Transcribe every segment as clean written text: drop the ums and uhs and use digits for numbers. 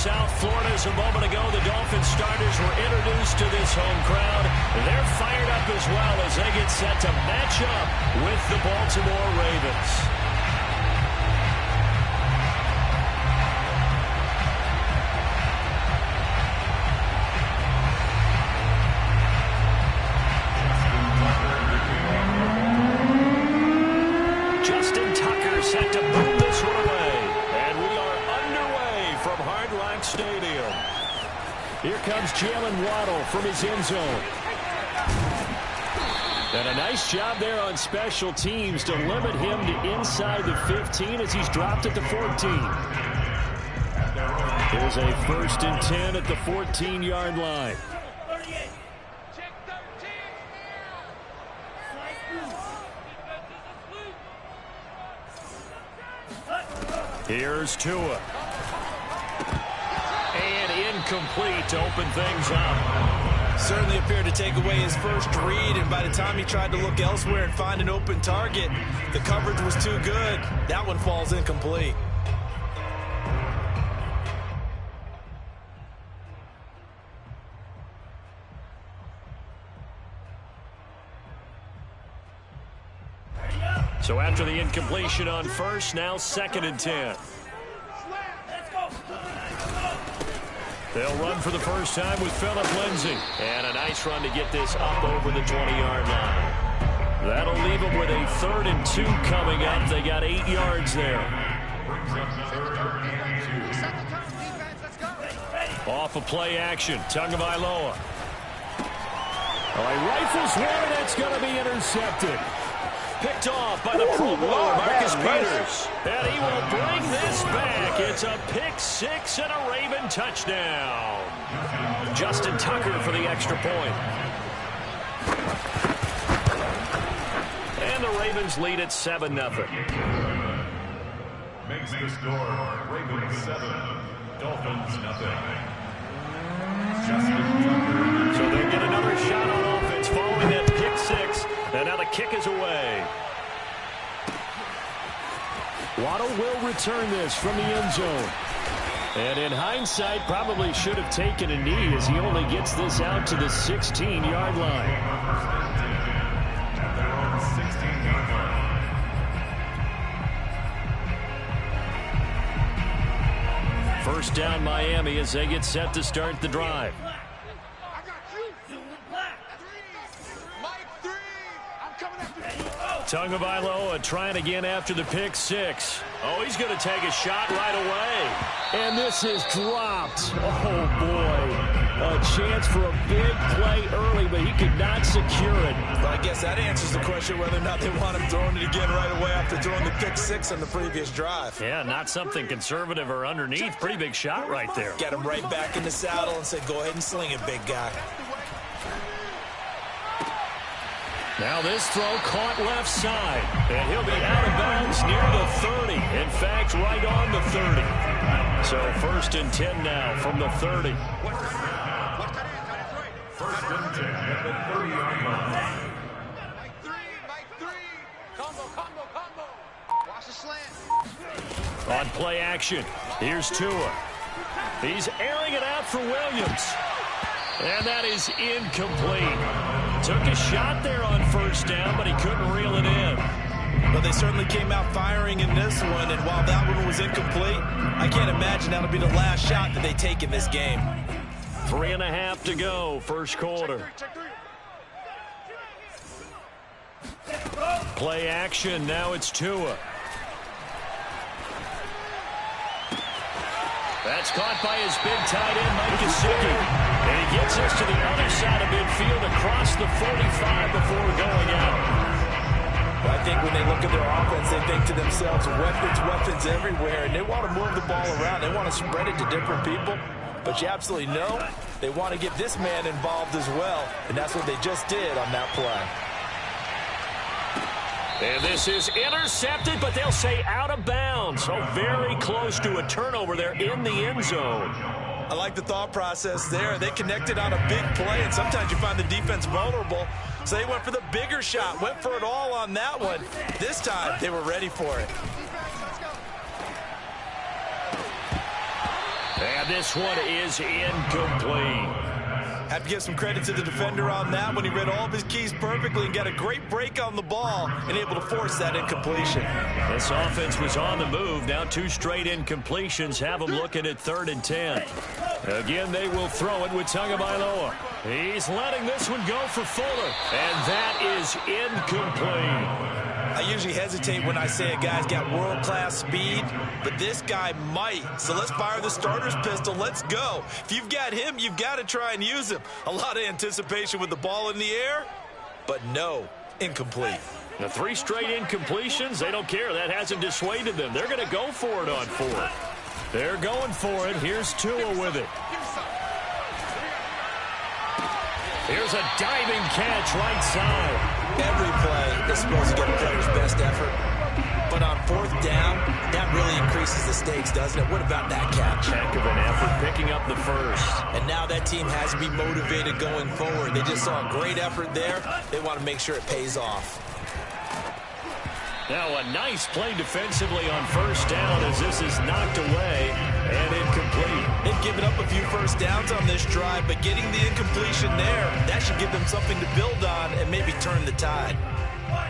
South Florida as a moment ago. The Dolphins starters were introduced to this home crowd. They're fired up as well as they get set to match up with the Baltimore Ravens. Set to boom this one away. And we are underway from Hard Rock Stadium. Here comes Jalen Waddle from his end zone. And a nice job there on special teams to limit him to inside the 15 as he's dropped at the 14. Here's a 1st and 10 at the 14-yard line. Here's Tua. And incomplete to open things up. Certainly appeared to take away his first read, and by the time he tried to look elsewhere and find an open target, the coverage was too good. That one falls incomplete. So after the incompletion on first, now 2nd and 10. They'll run for the first time with Phillip Lindsay. And a nice run to get this up over the 20-yard line. That'll leave them with a 3rd and 2 coming up. They got 8 yards there. Off of play action, Tagovailoa. Oh, he rifles one, and it's going to be intercepted. Picked off by the Pro Bowler, Marcus Peters. And he will bring this back. It's a pick 6 and a Raven touchdown. Justin Tucker for the extra point. And the Ravens lead at 7-0. Makes the score Ravens 7, Dolphins 0. So they'll get another shot on offense following that pick 6. And now the kick is away. Waddle will return this from the end zone. And in hindsight, probably should have taken a knee as he only gets this out to the 16-yard line. First down Miami as they get set to start the drive. Tagovailoa trying again after the pick 6. Oh, he's going to take a shot right away. And this is dropped. Oh, boy. A chance for a big play early, but he could not secure it. Well, I guess that answers the question whether or not they want him throwing it again right away after throwing the pick 6 on the previous drive. Yeah, not something conservative or underneath. Pretty big shot right there. Get him right back in the saddle and say, go ahead and sling it, big guy. Now this throw caught left side, and he'll be out of bounds near the 30. In fact, right on the 30. So 1st and 10 now from the 30. 1st and 10 at the 30-yard line. Combo. Watch the slant. On play action, here's Tua. He's airing it out for Williams. And that is incomplete. Took a shot there on 1st down, but he couldn't reel it in. Well, they certainly came out firing in this one, and while that one was incomplete, I can't imagine that'll be the last shot that they take in this game. 3.5 to go, 1st quarter. Play action, now it's Tua. That's caught by his big tight end, Mike Gesicki. And he gets us to the other side of midfield across the 45 before going out. I think when they look at their offense, they think to themselves, weapons everywhere, and they want to move the ball around. They want to spread it to different people. But you absolutely know they want to get this man involved as well, and that's what they just did on that play. And this is intercepted, but they'll say out of bounds. So very close to a turnover there in the end zone. I like the thought process there. They connected on a big play, and sometimes you find the defense vulnerable. So they went for the bigger shot, went for it all on that one. This time, they were ready for it. And And this one is incomplete. Have to give some credit to the defender on that when he read all of his keys perfectly and got a great break on the ball and able to force that incompletion. This offense was on the move. Now 2 straight incompletions have them looking at 3rd and 10. Again, they will throw it with Tagovailoa. He's letting this one go for Fuller. And that is incomplete. I usually hesitate when I say a guy's got world-class speed, but this guy might. So let's fire the starter's pistol. Let's go. If you've got him, you've got to try and use him. A lot of anticipation with the ball in the air, but no, incomplete. The 3 straight incompletions, they don't care. That hasn't dissuaded them. They're going to go for it on 4th. They're going for it. Here's Tua with it. Here's a diving catch right side. Every play is supposed to get a player's best effort. But on 4th down, that really increases the stakes, doesn't it? What about that catch? Heck of an effort picking up the first. And now that team has to be motivated going forward. They just saw a great effort there. They want to make sure it pays off. Now a nice play defensively on 1st down as this is knocked away and incomplete. They've given up a few first downs on this drive, but getting the incompletion there, that should give them something to build on and maybe turn the tide.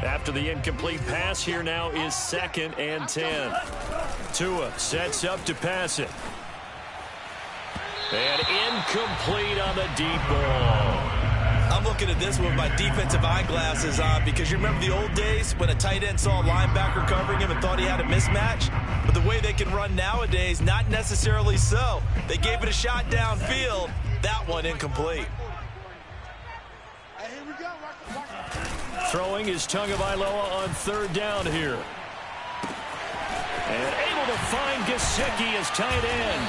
After the incomplete pass, here now is 2nd and 10. Tua sets up to pass it. And incomplete on the deep ball. I'm looking at this with my defensive eyeglasses on because you remember the old days when a tight end saw a linebacker covering him and thought he had a mismatch? But the way they can run nowadays, not necessarily so. They gave it a shot downfield. That one incomplete. Throwing is Tagovailoa on 3rd down here. And able to find Gesicki as tight end.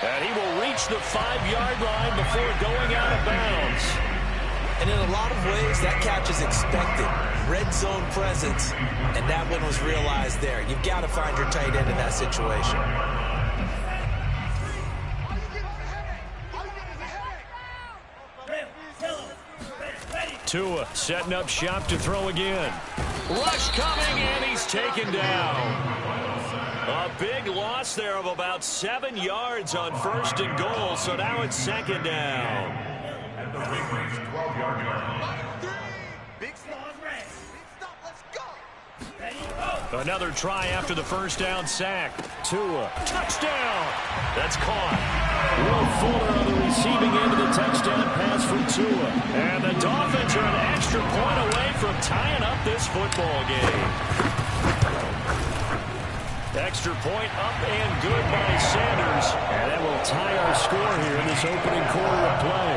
And he will reach the 5-yard line before going out of bounds. And in a lot of ways, that catch is expected. Red zone presence, and that one was realized there. You've got to find your tight end in that situation. Tua setting up shop to throw again. Rush coming, and he's taken down. A big loss there of about 7 yards on 1st and goal, so now it's 2nd down. At the Ravens' 12-yard line. Another try after the 1st down sack. Tua, touchdown. That's caught. Will Fuller on the receiving end of the touchdown pass from Tua. And the Dolphins are an extra point away from tying up this football game. Extra point up and good by Sanders. And that will tie our score here in this opening quarter of play.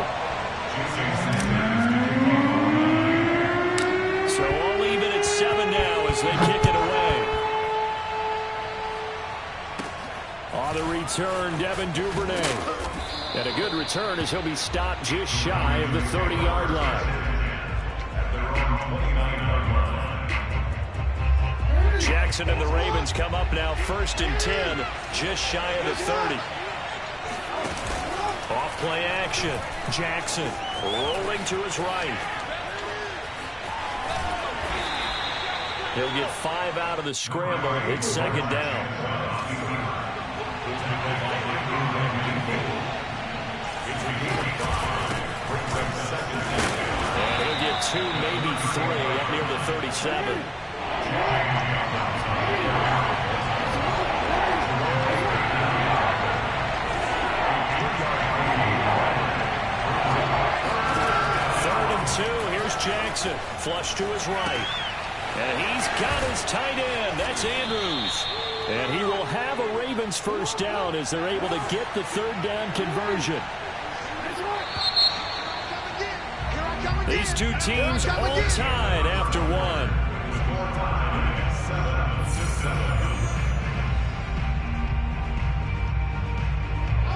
So all even at 7 now as they kick it away. On the return, Devin Duvernay. And a good return as he'll be stopped just shy of the 30-yard line. Jackson and the Ravens come up now 1st and 10, just shy of the 30. Off play action. Jackson rolling to his right. He'll get 5 out of the scramble. It's 2nd down. And he'll get 2, maybe 3 up near the 37. Jackson, flush to his right. And he's got his tight end. That's Andrews. And he will have a Ravens 1st down as they're able to get the 3rd down conversion. These two teams all tied after 1.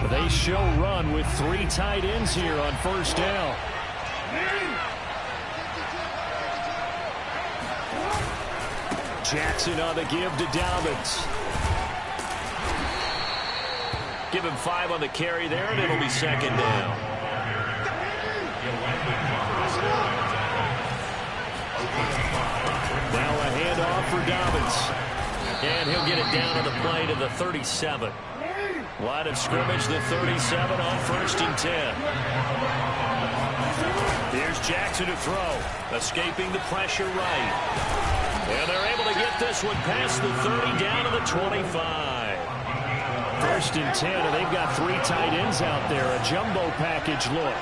They show run with 3 tight ends here on 1st down. Jackson on the give to Dobbins. Give him 5 on the carry there, and it'll be 2nd down. Now a handoff for Dobbins. And he'll get it down on the play to the 37. Line of scrimmage, the 37 on 1st and 10. Here's Jackson to throw. Escaping the pressure right. And they're able to get this one past the 30 down to the 25. 1st and 10, and they've got 3 tight ends out there. A jumbo package look.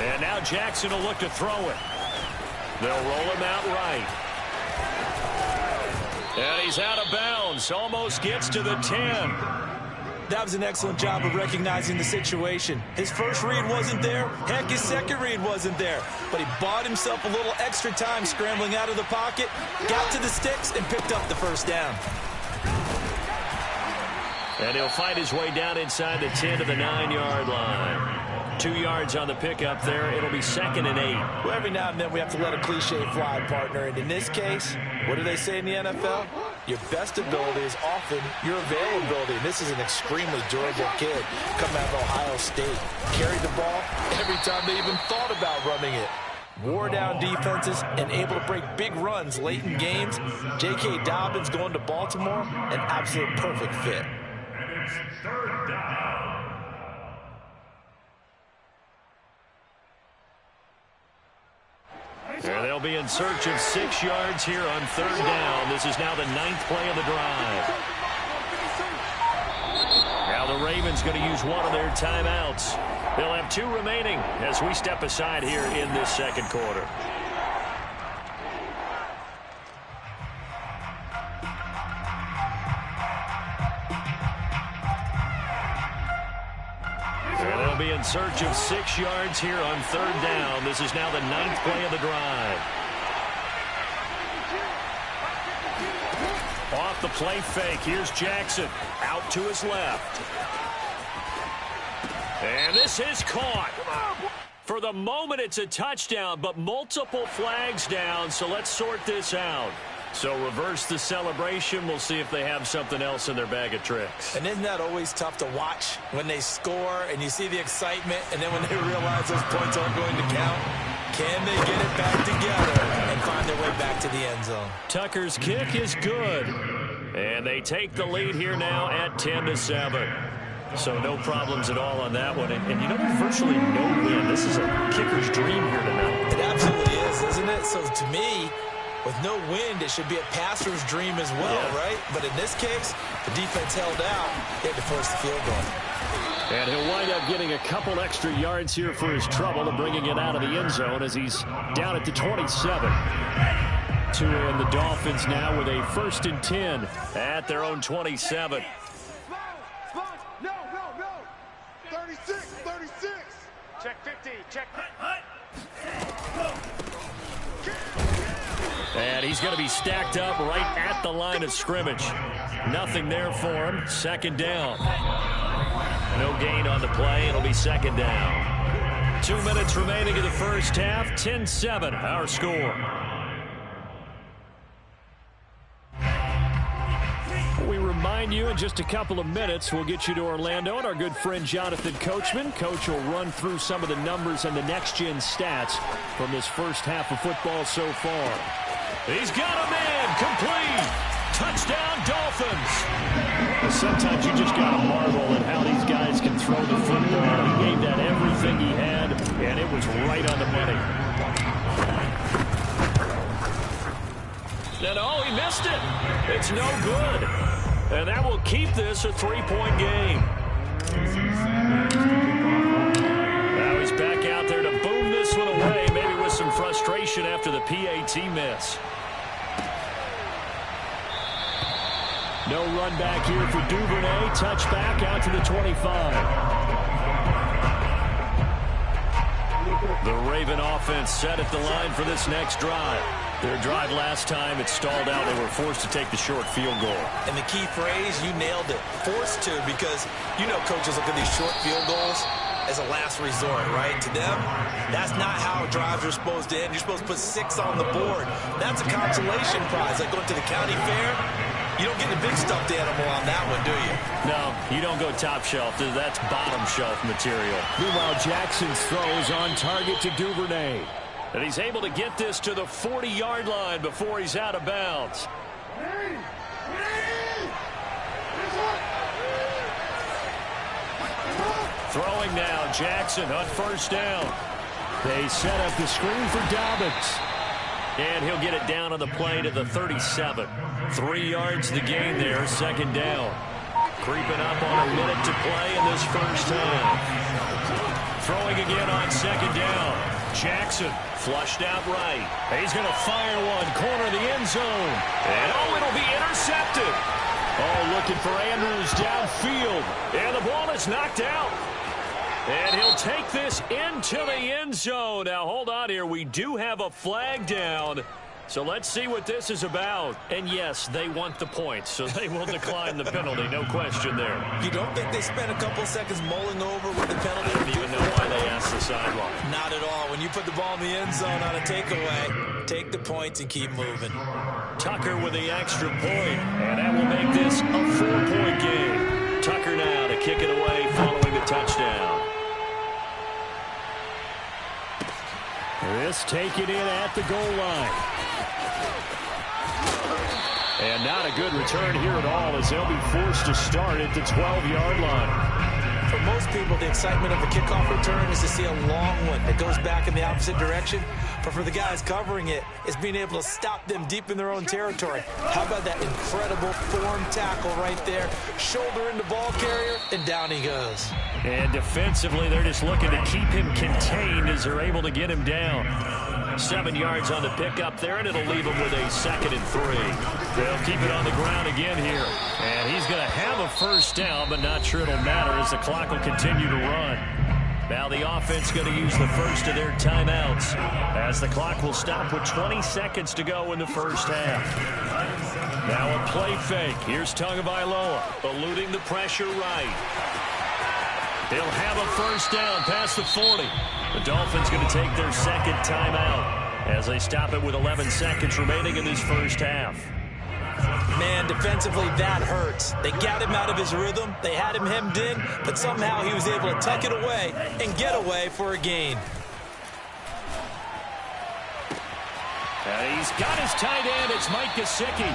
And now Jackson will look to throw it. They'll roll him out right. And he's out of bounds. Almost gets to the 10. That was an excellent job of recognizing the situation. His first read wasn't there. Heck, his second read wasn't there. But he bought himself a little extra time scrambling out of the pocket, got to the sticks, and picked up the first down. And he'll find his way down inside the 10 to the 9-yard line. 2 yards on the pickup there. It'll be 2nd and 8. Well, every now and then we have to let a cliche fly, partner. And in this case, what do they say in the NFL? Your best ability is often your availability. And this is an extremely durable kid coming out of Ohio State. Carried the ball every time they even thought about running it. Wore down defenses and able to break big runs late in games. J.K. Dobbins going to Baltimore, an absolute perfect fit. And it's 3rd down. And they'll be in search of 6 yards here on 3rd down. This is now the 9th play of the drive. Now the Ravens going to use one of their timeouts. They'll have 2 remaining as we step aside here in this 2nd quarter. They'll be in search of 6 yards here on 3rd down. This is now the 9th play of the drive. Off the play fake. Here's Jackson. Out to his left. And this is caught. For the moment, it's a touchdown, but multiple flags down, so let's sort this out. So reverse the celebration. We'll see if they have something else in their bag of tricks. And isn't that always tough to watch when they score and you see the excitement, and then when they realize those points aren't going to count? Can they get it back together and find their way back to the end zone? Tucker's kick is good. And they take the lead here now at 10-7. So no problems at all on that one. And you know, there's virtually no win. This is a kicker's dream here tonight. It absolutely is, isn't it? So to me, with no wind, it should be a passer's dream as well, right? But in this case, the defense held out. They had to force the field goal. And he'll wind up getting a couple extra yards here for his trouble and bringing it out of the end zone as he's down at the 27. Tua and the Dolphins now with a 1st and 10 at their own 27. No. 36. Check 50. Check. And he's going to be stacked up right at the line of scrimmage. Nothing there for him. 2nd down. No gain on the play. It'll be 2nd down. 2 minutes remaining in the first half. 10-7, our score. We remind you in just a couple of minutes we'll get you to Orlando and our good friend Jonathan Coachman. Coach will run through some of the numbers and the next-gen stats from this first half of football so far. He's got him in. Complete. Touchdown, Dolphins. Sometimes you just got to marvel at how these guys can throw the football. He gave that everything he had, and it was right on the money. And oh, he missed it. It's no good. And that will keep this a 3-point game. Now he's back out there to boom this one away, maybe with some frustration after the PAT miss. No run back here for Duvernay. Touchback out to the 25. The Raven offense set at the line for this next drive. Their drive last time, it stalled out. They were forced to take the short field goal. And the key phrase, you nailed it. Forced to, because you know coaches look at these short field goals as a last resort, right? To them, that's not how drives are supposed to end. You're supposed to put 6 on the board. That's a consolation prize. Like going to the county fair, you don't get the big stuffed animal on that one, do you? No, you don't go top shelf. That's bottom shelf material. Meanwhile, Jackson's throw is on target to Duvernay. And he's able to get this to the 40-yard line before he's out of bounds. Throwing now, Jackson on first down. They set up the screen for Dobbins. And he'll get it down on the play to the 37. 3 yards the gain there, second down. Creeping up on a minute to play in this first half. Throwing again on second down. Jackson flushed out right. He's going to fire one, corner of the end zone. And it'll be intercepted. Looking for Andrews downfield. And the ball is knocked out. And he'll take this into the end zone. Now, hold on here. We do have a flag down. So let's see what this is about. And, yes, they want the points, so they will decline the penalty. No question there. You don't think they spent a couple seconds mulling over with the penalty? I don't even know why they asked the sideline. Not at all. When you put the ball in the end zone on a takeaway, take the points and keep moving. Tucker with the extra point, and that will make this a 4-point game. Tucker now to kick it away following the touchdown. This taken in at the goal line. And not a good return here at all as they'll be forced to start at the 12-yard line. For most people, the excitement of a kickoff return is to see a long one that goes back in the opposite direction. But for the guys covering it, it's being able to stop them deep in their own territory. How about that incredible form tackle right there? Shoulder into ball carrier, and down he goes. And defensively, they're just looking to keep him contained as they're able to get him down. 7 yards on the pickup there, and it'll leave him with a 2nd and 3. They'll keep it on the ground again here. And he's going to have a first down, but not sure it'll matter as the clock will continue to run. Now the offense going to use the first of their timeouts as the clock will stop with 20 seconds to go in the first half. Now a play fake. Here's Tagovailoa eluding the pressure right. They'll have a first down past the 40. The Dolphins going to take their second timeout as they stop it with 11 seconds remaining in this first half. Man, defensively, that hurts. They got him out of his rhythm. They had him hemmed in, but somehow he was able to tuck it away and get away for a gain. And he's got his tight end. It's Mike Gesicki.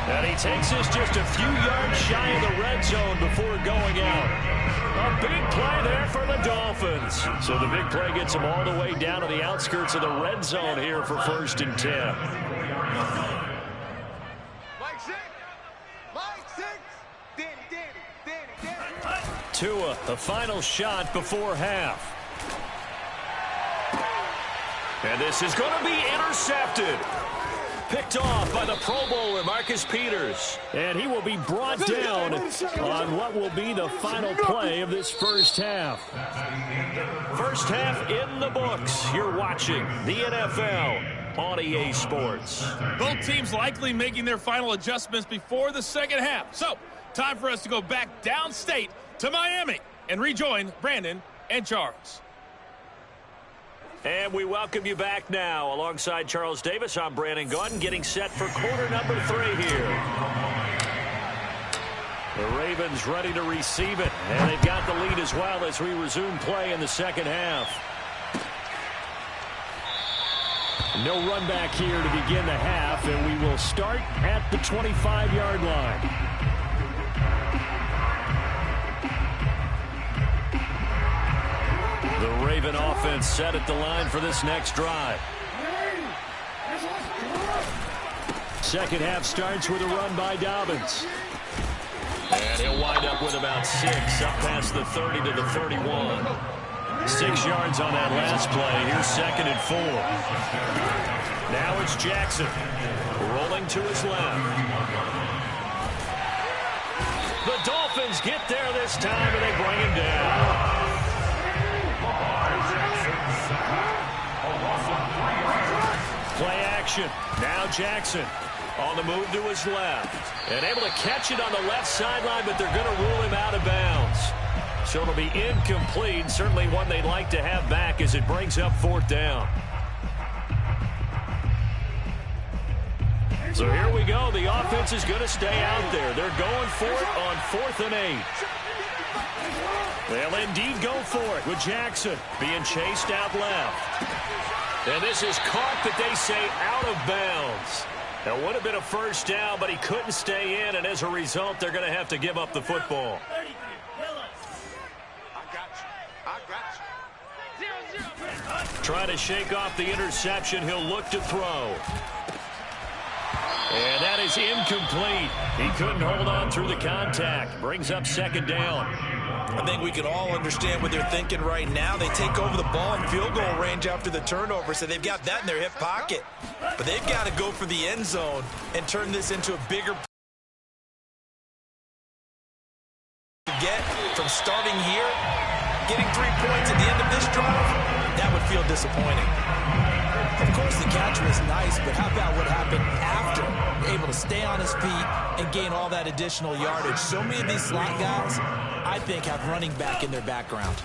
And he takes this just a few yards shy of the red zone before going out. A big play there for the Dolphins. So the big play gets them all the way down to the outskirts of the red zone here for 1st and 10. Tua, the final shot before half. And this is going to be intercepted. Picked off by the Pro Bowler, Marcus Peters. And he will be brought down on what will be the final play of this first half. First half in the books. You're watching the NFL on EA Sports. Both teams likely making their final adjustments before the second half. So, time for us to go back downstate to Miami and rejoin Brandon and Charles. And we welcome you back now. Alongside Charles Davis, I'm Brandon Gaudin, getting set for quarter number 3 here. The Ravens ready to receive it, and they've got the lead as well as we resume play in the second half. No run back here to begin the half, and we will start at the 25-yard line. The Raven offense set at the line for this next drive. Second half starts with a run by Dobbins. And he'll wind up with about 6, up past the 30 to the 31. 6 yards on that last play. Here's 2nd and 4. Now it's Jackson rolling to his left. The Dolphins get there this time, and they bring him down. Play action. Now Jackson on the move to his left. And able to catch it on the left sideline, but they're going to rule him out of bounds. So it'll be incomplete. Certainly one they'd like to have back as it brings up 4th down. So here we go. The offense is going to stay out there. They're going for it on 4th and 8. They'll indeed go for it with Jackson being chased out left. And this is caught, but they say out of bounds. That would have been a first down, but he couldn't stay in, and as a result, they're going to have to give up the football. Trying to shake off the interception. He'll look to throw. And that is incomplete. He couldn't hold on through the contact. Brings up second down. I think we can all understand what they're thinking right now. They take over the ball in field goal range after the turnover, so they've got that in their hip pocket. But they've got to go for the end zone and turn this into a bigger get from starting here, getting 3 points at the end of this drive. That would feel disappointing. Of course, the catch was nice, but how about what happened after? Able to stay on his feet and gain all that additional yardage. So many of these slot guys, I think, have running back in their background.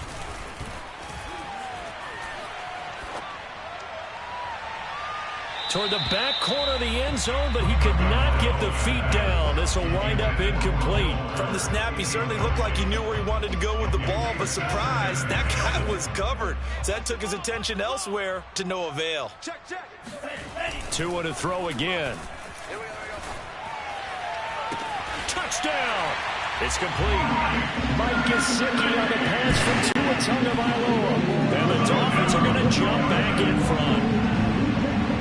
Toward the back corner of the end zone, but he could not get the feet down. This will wind up incomplete. From the snap, he certainly looked like he knew where he wanted to go with the ball, but surprise, that guy was covered. So that took his attention elsewhere to no avail. Check. Tua to throw again. Touchdown! It's complete. Mike Gesicki on the pass from Tua Tagovailoa. And the Dolphins are going to jump back in front.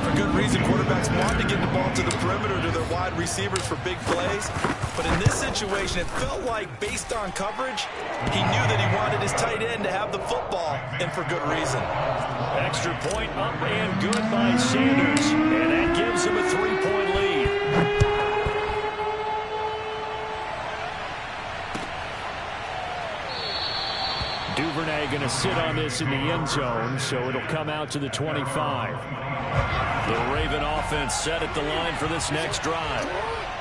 For good reason, quarterbacks want to get the ball to the perimeter to their wide receivers for big plays. But in this situation, it felt like, based on coverage, he knew that he wanted his tight end to have the football, and for good reason. Extra point up and good by Sanders. And that gives him a 3-point lead. Duvernay going to sit on this in the end zone, so it'll come out to the 25. The Raven offense set at the line for this next drive.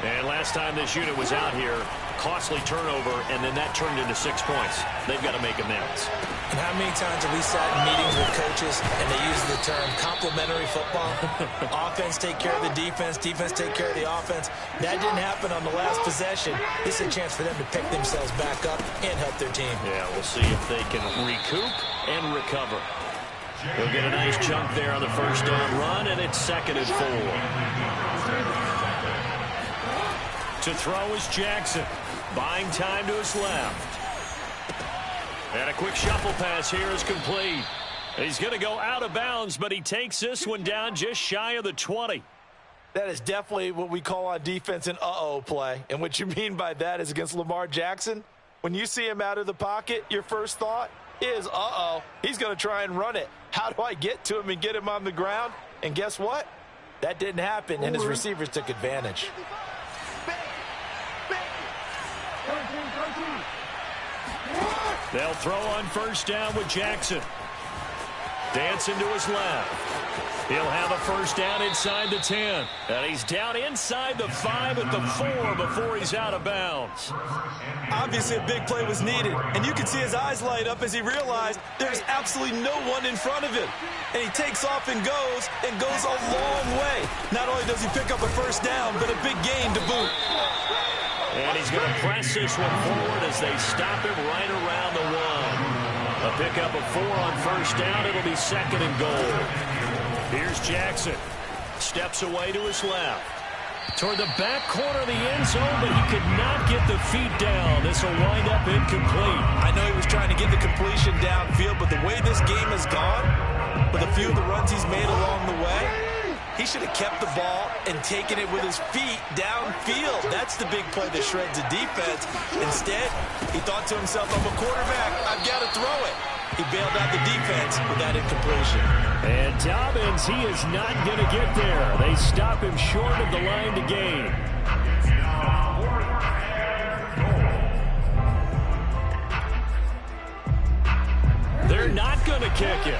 And last time this unit was out here, costly turnover, and then that turned into 6 points. They've got to make amends. And how many times have we sat in meetings with coaches and they use the term complementary football? Offense take care of the defense, defense take care of the offense. That didn't happen on the last possession. This is a chance for them to pick themselves back up and help their team. Yeah, we'll see if they can recoup and recover. He'll get a nice chunk there on the first down run, and it's 2nd and 4. To throw is Jackson. Buying time to his left. And a quick shuffle pass here is complete. He's going to go out of bounds, but he takes this one down just shy of the 20. That is definitely what we call on defense an uh-oh play. And what you mean by that is against Lamar Jackson, when you see him out of the pocket, your first thought is, uh-oh, he's going to try and run it. How do I get to him and get him on the ground? And guess what? That didn't happen, and his receivers took advantage. They'll throw on first down with Jackson. Dancing to his left. He'll have a first down inside the 10. And he's down inside the 5 at the 4 before he's out of bounds. Obviously, a big play was needed, and you could see his eyes light up as he realized there's absolutely no one in front of him. And he takes off and goes a long way. Not only does he pick up a first down, but a big gain to boot. And he's going to press this one forward as they stop him right around the 1. A pickup of 4 on first down. It'll be 2nd and goal. Here's Jackson. Steps away to his left. Toward the back corner of the end zone, but he could not get the feet down. This will wind up incomplete. I know he was trying to get the completion downfield, but the way this game has gone, with a few of the runs he's made along the way, he should have kept the ball and taken it with his feet downfield. That's the big play that shreds the defense. Instead, he thought to himself, I'm a quarterback, I've got to throw it. He bailed out the defense with that incompletion. And Dobbins, he is not going to get there. They stop him short of the line to gain. They're not going to kick it.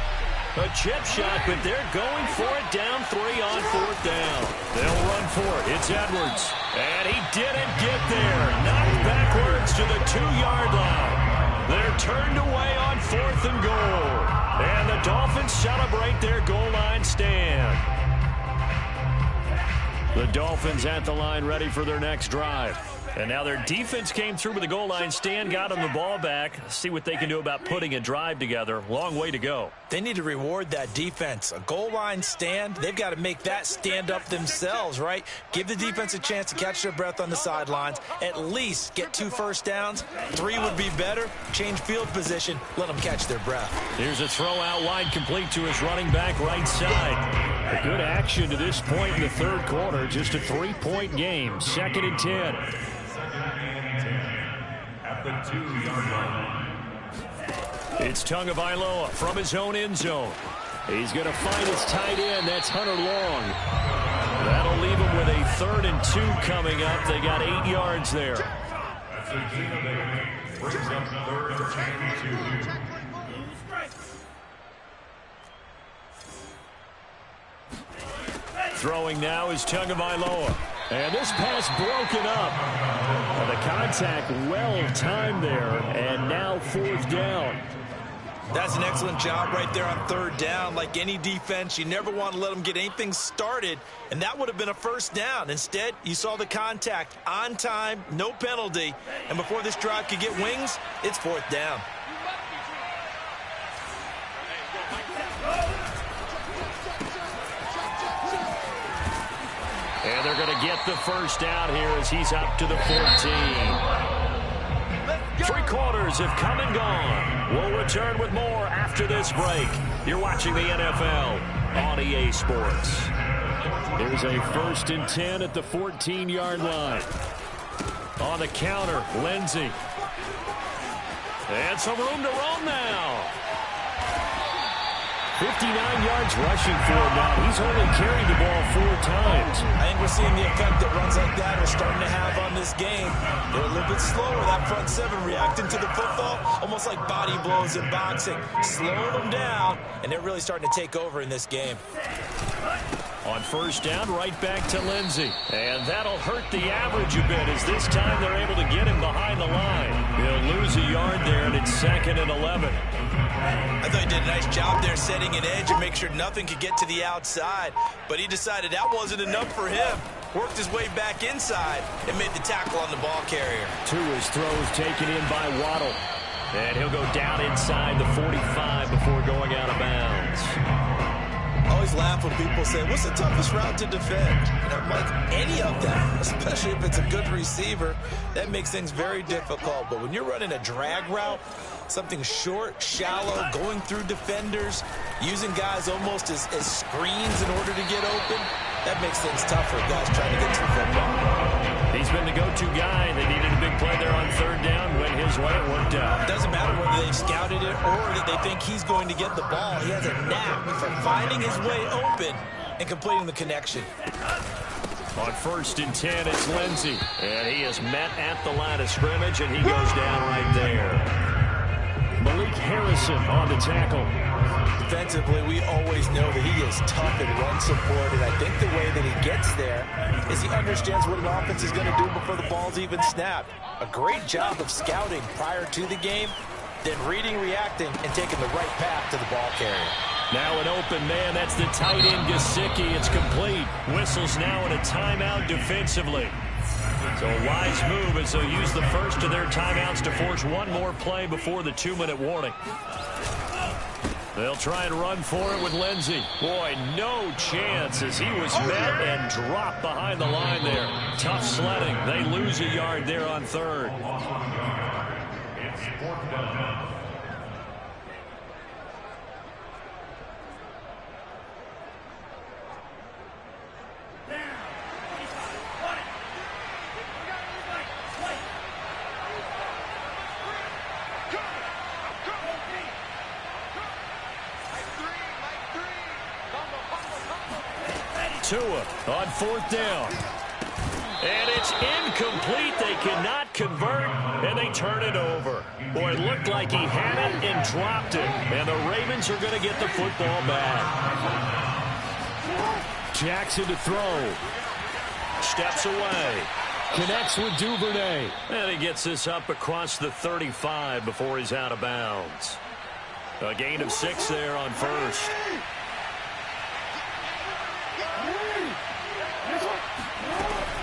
A chip shot, but they're going for it down 3 on 4th down. They'll run for it. It's Edwards. And he didn't get there. Knocked backwards to the 2-yard line. They're turned away on 4th and goal. And the Dolphins celebrate their goal line stand. The Dolphins at the line ready for their next drive. And now their defense came through with the goal line stand, got them the ball back. See what they can do about putting a drive together. Long way to go. They need to reward that defense. A goal line stand, they've got to make that stand up themselves, right? Give the defense a chance to catch their breath on the sidelines. At least get 2 first downs. 3 would be better. Change field position. Let them catch their breath. Here's a throw out wide, complete to his running back right side. A good action to this point in the third quarter. Just a 3-point game. 2nd and 10. At the 2-yard line. It's Tagovailoa from his own end zone. He's going to find his tight end. That's Hunter Long. That'll leave him with a 3rd and 2 coming up. They got 8 yards there. That's a gain of 8. Brings up 3rd and 2. Throwing now is Tagovailoa. And this pass broken up. The contact well timed there. And now 4th down. That's an excellent job right there on 3rd down. Like any defense, you never want to let them get anything started, and that would have been a 1st down. Instead, you saw the contact on time, no penalty, and before this drive could get wings, it's 4th down. And they're going to get the 1st down here as he's up to the 14. 3 quarters have come and gone. We'll return with more after this break. You're watching the NFL on EA Sports. Here's a 1st and 10 at the 14-yard line. On the counter, Lindsey. And some room to roam now. 59 yards rushing for him now. He's only carried the ball 4 times. I think we're seeing the effect that runs like that are starting to have on this game. They're a little bit slower, that front 7 reacting to the football, almost like body blows in boxing. Slowing them down, and they're really starting to take over in this game. On 1st down, right back to Lindsey. And that'll hurt the average a bit as this time they're able to get him behind the line. He'll lose a yard there, and it's 2nd and 11. I thought he did a nice job there setting an edge and make sure nothing could get to the outside. But he decided that wasn't enough for him. Worked his way back inside and made the tackle on the ball carrier. Tua's throws taken in by Waddle. And he'll go down inside the 45 before going out of bounds. I always laugh when people say, what's the toughest route to defend? And I'm like, any of them, especially if it's a good receiver. That makes things very difficult. But when you're running a drag route, something short, shallow, going through defenders, using guys almost as screens in order to get open, that makes things tough for guys trying to get to the football. He's been the go-to guy. They needed a big play there on 3rd down. Went his way. It worked out. It doesn't matter whether they've scouted it or that they think he's going to get the ball. He has a knack for finding his way open and completing the connection. On 1st and 10, it's Lindsey. And he is met at the line of scrimmage, and he goes down right there. Malik Harrison on the tackle. Defensively, we always know that he is tough in run support, and I think the way that he gets there is he understands what an offense is going to do before the ball's even snapped. A great job of scouting prior to the game, then reading, reacting, and taking the right path to the ball carrier. Now an open man. That's the tight end, Gesicki. It's complete. Whistles now in a timeout defensively. So a wise move as they'll use the first of their timeouts to force one more play before the 2-minute warning. They'll try and run for it with Lindsey. Boy, no chance as he was met and dropped behind the line there. Tough sledding. They lose a yard there on 3rd. It's 4th down. Tua on 4th down. And it's incomplete. They cannot convert, and they turn it over. Boy, it looked like he had it and dropped it. And the Ravens are going to get the football back. Jackson to throw. Steps away. Connects with Duvernay. And he gets this up across the 35 before he's out of bounds. A gain of 6 there on 1st.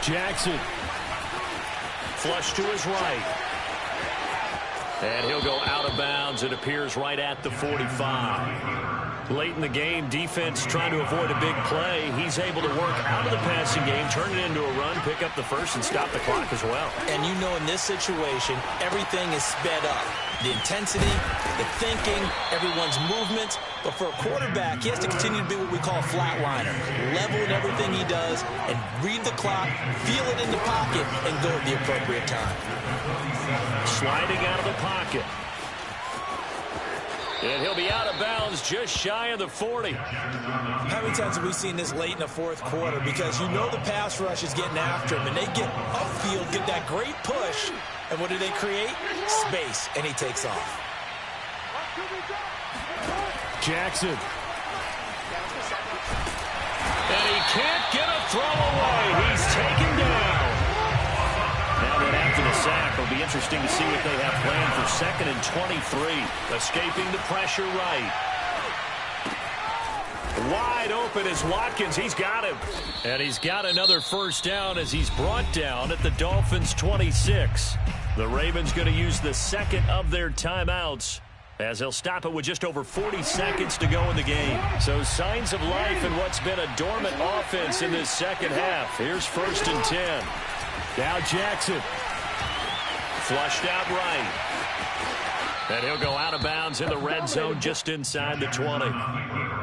Jackson Flush to his right. And he'll go out of bounds. It appears right at the 45. Late in the game, defense trying to avoid a big play. He's able to work out of the passing game, turn it into a run, pick up the first, and stop the clock as well. And you know in this situation, everything is sped up. The intensity, the thinking, everyone's movements. But for a quarterback, he has to continue to be what we call a flatliner. Level in everything he does and read the clock, feel it in the pocket, and go at the appropriate time. Sliding out of the pocket. And he'll be out of bounds just shy of the 40. How many times have we seen this late in the fourth quarter? Because you know the pass rush is getting after him, and they get upfield, get that great push. And what do they create? Space, and he takes off. Jackson. And he can't get a throw away. He's taken down. Now that after the sack, it'll be interesting to see what they have planned for 2nd and 23. Escaping the pressure right. Wide open is Watkins. He's got him. And he's got another first down as he's brought down at the Dolphins' 26. The Ravens going to use the second of their timeouts as they'll stop it with just over 40 seconds to go in the game. So signs of life in what's been a dormant offense in this second half. Here's 1st and 10. Now Jackson. Flushed out right. And he'll go out of bounds in the red zone just inside the 20.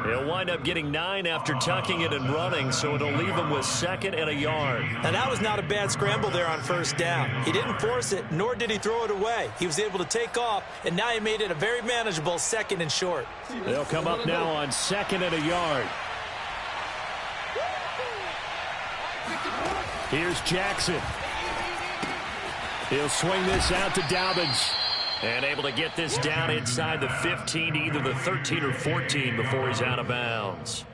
He'll wind up getting 9 after tucking it and running, so it'll leave him with 2nd and a yard. And that was not a bad scramble there on 1st down. He didn't force it, nor did he throw it away. He was able to take off, and now he made it a very manageable 2nd and short. They'll come up now on 2nd and a yard. Here's Jackson. He'll swing this out to Dobbins. And able to get this down inside the 15, either the 13 or 14 before he's out of bounds.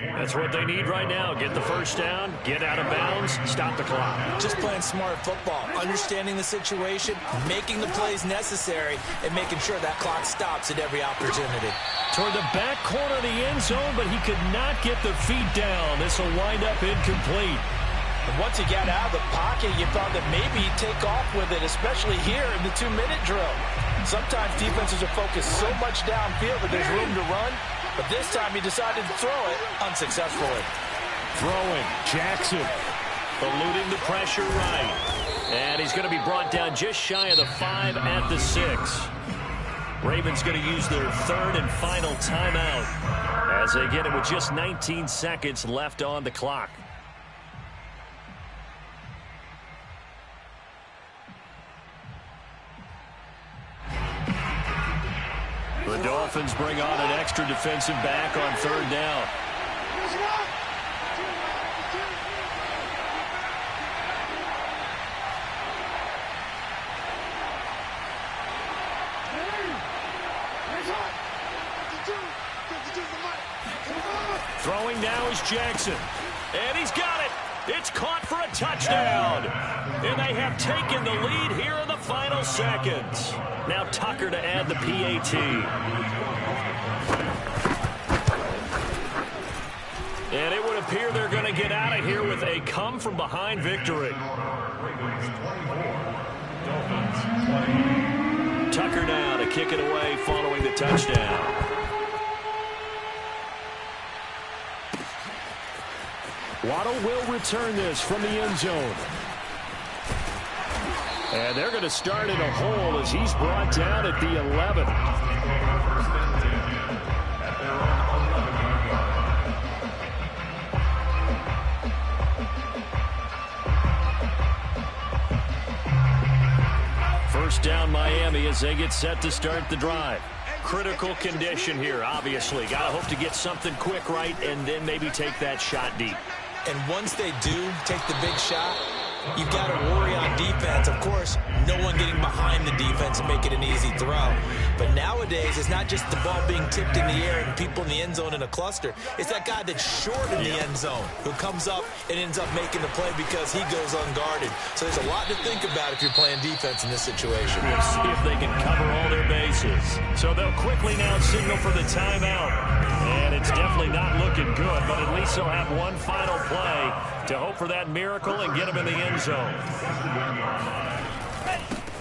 That's what they need right now. Get the first down, get out of bounds, stop the clock. Just playing smart football, understanding the situation, making the plays necessary, and making sure that clock stops at every opportunity. Toward the back corner of the end zone, but he could not get the feet down. This will wind up incomplete. And once he got out of the pocket, you thought that maybe he'd take off with it, especially here in the 2-minute drill. Sometimes defenses are focused so much downfield that there's room to run, but this time he decided to throw it unsuccessfully. Throwing, Jackson, eluding the pressure right. And he's going to be brought down just shy of the 5 at the 6. Ravens going to use their 3rd and final timeout as they get it with just 19 seconds left on the clock. The Dolphins bring on an extra defensive back on 3rd down. Throwing now is Jackson. And he's got it. It's caught for a touchdown. And they have taken the lead here in the final seconds. Now Tucker to add the PAT. And it would appear they're going to get out of here with a come-from-behind victory. Tucker now to kick it away following the touchdown. Waddle will return this from the end zone. And they're going to start in a hole as he's brought down at the 11. First down Miami as they get set to start the drive. Critical condition here, obviously. Got to hope to get something quick right and then maybe take that shot deep. And once they do take the big shot, you've got to worry on defense. Of course, no one getting behind the defense and make it an easy throw. But nowadays, it's not just the ball being tipped in the air and people in the end zone in a cluster. It's that guy that's short in the end zone who comes up and ends up making the play because he goes unguarded. So there's a lot to think about if you're playing defense in this situation. We'll see if they can cover all their bases. So they'll quickly now signal for the timeout. And it's definitely not looking good, but at least they'll have one final play to hope for that miracle and get them in the end zone.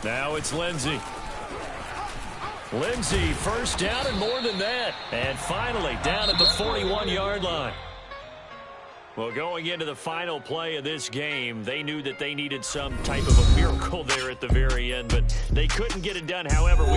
Now it's Lindsey. Lindsey, first down and more than that. And finally, down at the 41-yard line. Well, going into the final play of this game, they knew that they needed some type of a miracle there at the very end, but they couldn't get it done. However,